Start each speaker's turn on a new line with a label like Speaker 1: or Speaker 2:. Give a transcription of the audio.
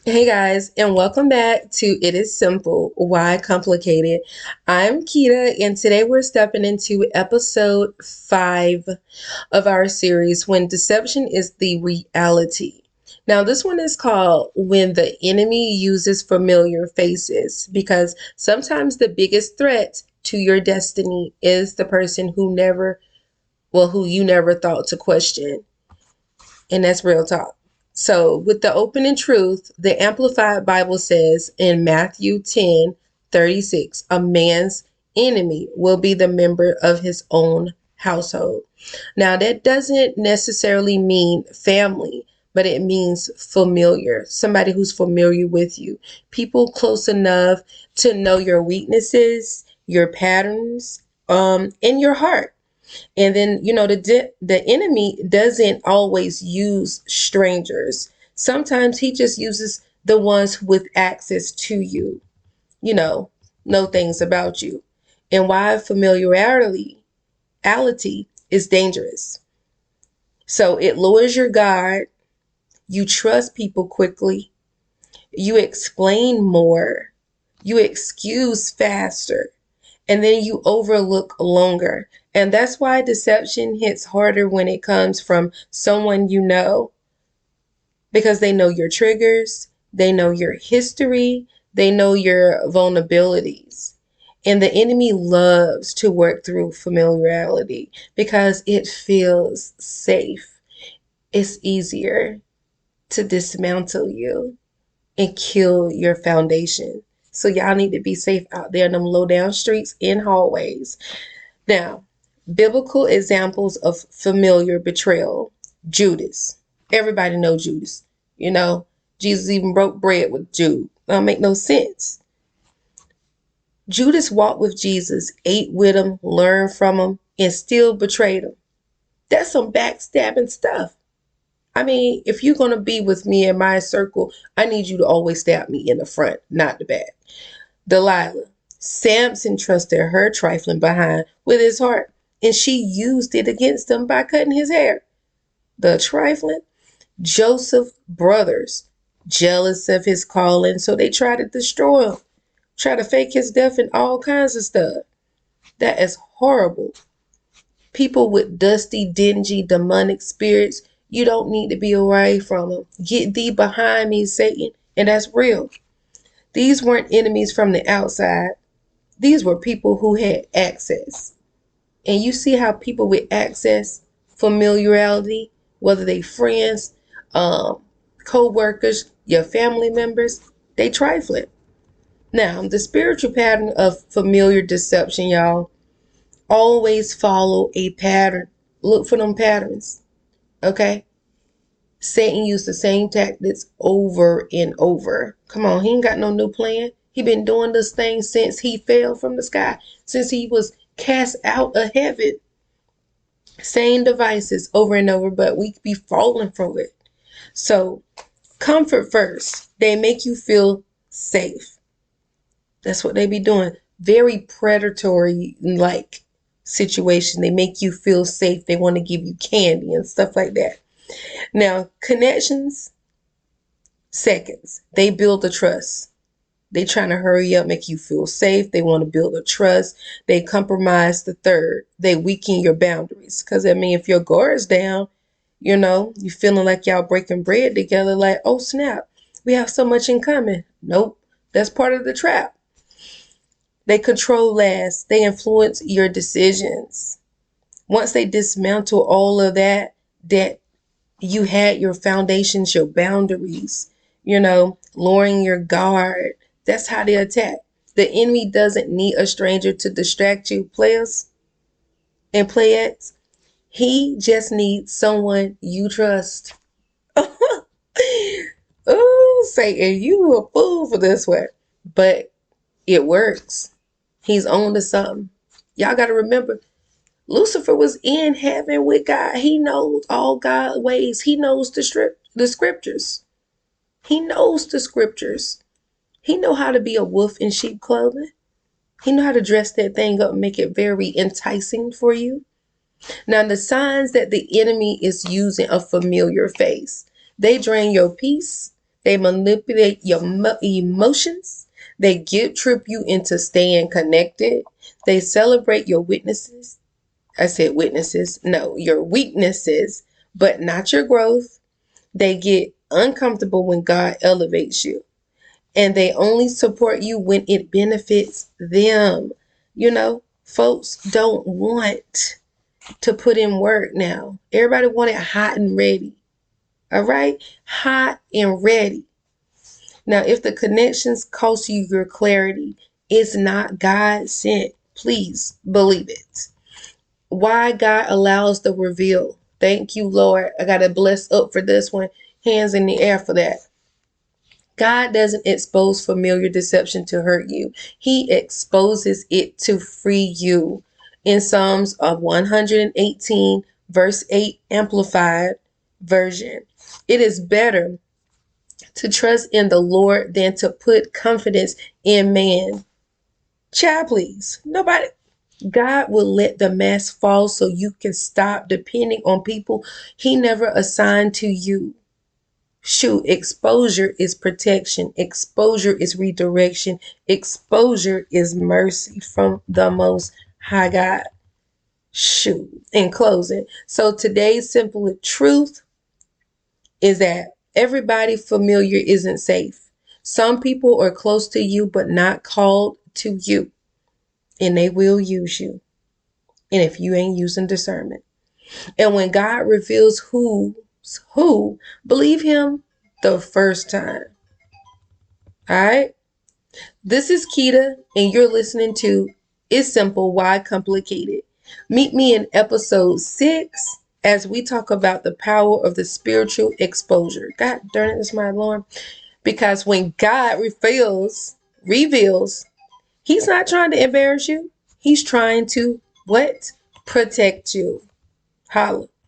Speaker 1: Hey guys, and welcome back to It Is Simple, Why Complicated? I'm Keita, and today we're stepping into episode 5 of our series, When Deception is the Reality. Now, this one is called When the Enemy Uses Familiar Faces, because sometimes the biggest threat to your destiny is the person who you never thought to question. And that's real talk. So, with the opening truth, the Amplified Bible says in Matthew 10:36, a man's enemy will be the member of his own household. Now, that doesn't necessarily mean family, but it means familiar, somebody who's familiar with you, people close enough to know your weaknesses, your patterns, and your heart. And then, the enemy doesn't always use strangers. Sometimes he just uses the ones with access to you, you know things about you. And why familiarity is dangerous. So it lowers your guard, you trust people quickly, you explain more, you excuse faster, and then you overlook longer. And that's why deception hits harder when it comes from someone you know, because they know your triggers, they know your history, they know your vulnerabilities. And the enemy loves to work through familiarity because it feels safe. It's easier to dismantle you and kill your foundation. So y'all need to be safe out there in them low down streets and hallways. Now, biblical examples of familiar betrayal. Judas. Everybody know Judas. You know, Jesus even broke bread with Jude. That make no sense. Judas walked with Jesus, ate with him, learned from him, and still betrayed him. That's some backstabbing stuff. I mean, if you're going to be with me in my circle, I need you to always stab me in the front, not the back. Delilah. Samson trusted her trifling behind with his heart, and she used it against him by cutting his hair. The trifling. Joseph's brothers, jealous of his calling, so they tried to destroy him, try to fake his death and all kinds of stuff. That is horrible. People with dusty, dingy, demonic spirits, you don't need to be away from them. Get thee behind me, Satan. And that's real. These weren't enemies from the outside. These were people who had access. And you see how people with access, familiarity, whether they friends, co-workers, your family members, they trifling. Now, the spiritual pattern of familiar deception, y'all, always follow a pattern. Look for them patterns, okay? Satan used the same tactics over and over. Come on, he ain't got no new plan. He been doing this thing since he fell from the sky, since he was cast out of heaven. Same devices over and over, but we be falling for it. So, comfort first. They make you feel safe. That's what they be doing. Very predatory like situation. They make you feel safe. They want to give you candy and stuff like that. Now, connections, seconds. They build the trust. They trying to hurry up, make you feel safe. They want to build a trust. They compromise the third. They weaken your boundaries. Because, I mean, if your guard's down, you feeling like y'all breaking bread together, like, oh, snap, we have so much in common. Nope, that's part of the trap. They control last. They influence your decisions. Once they dismantle all of that you had your foundations, your boundaries, lowering your guard. That's how they attack. The enemy doesn't need a stranger to distract you, players and playettes. He just needs someone you trust. Oh, Satan, you a fool for this one. But it works. He's on to something. Y'all got to remember, Lucifer was in heaven with God. He knows all God's ways. He knows the scriptures. He knows the scriptures. He know how to be a wolf in sheep clothing. He know how to dress that thing up and make it very enticing for you. Now, the signs that the enemy is using a familiar face. They drain your peace. They manipulate your emotions. They guilt trip you into staying connected. They celebrate your witnesses. I said witnesses. No, your weaknesses, but not your growth. They get uncomfortable when God elevates you. And they only support you when it benefits them. Folks don't want to put in work now. Everybody want it hot and ready. All right? Hot and ready. Now, if the connections cost you your clarity, it's not God sent. Please believe it. Why God allows the reveal. Thank you, Lord. I got to bless up for this one. Hands in the air for that. God doesn't expose familiar deception to hurt you. He exposes it to free you. In Psalms of 118, verse 8, Amplified Version, it is better to trust in the Lord than to put confidence in man. Child, please. Nobody. God will let the mask fall so you can stop depending on people He never assigned to you. Shoot, exposure is protection. Exposure is redirection. Exposure is mercy from the Most High God. Shoot. In closing, so today's simple truth is that everybody familiar isn't safe. Some people are close to you but not called to you, and they will use you. And if you ain't using discernment, and when God reveals who's who, believe Him the first time. All right. This is Quetta, and you're listening to It's Simple, Why Complicated? Meet me in episode 6 as we talk about the power of the spiritual exposure. God darn it, that's my alarm. Because when God reveals, He's not trying to embarrass you. He's trying to what? Protect you. Holla.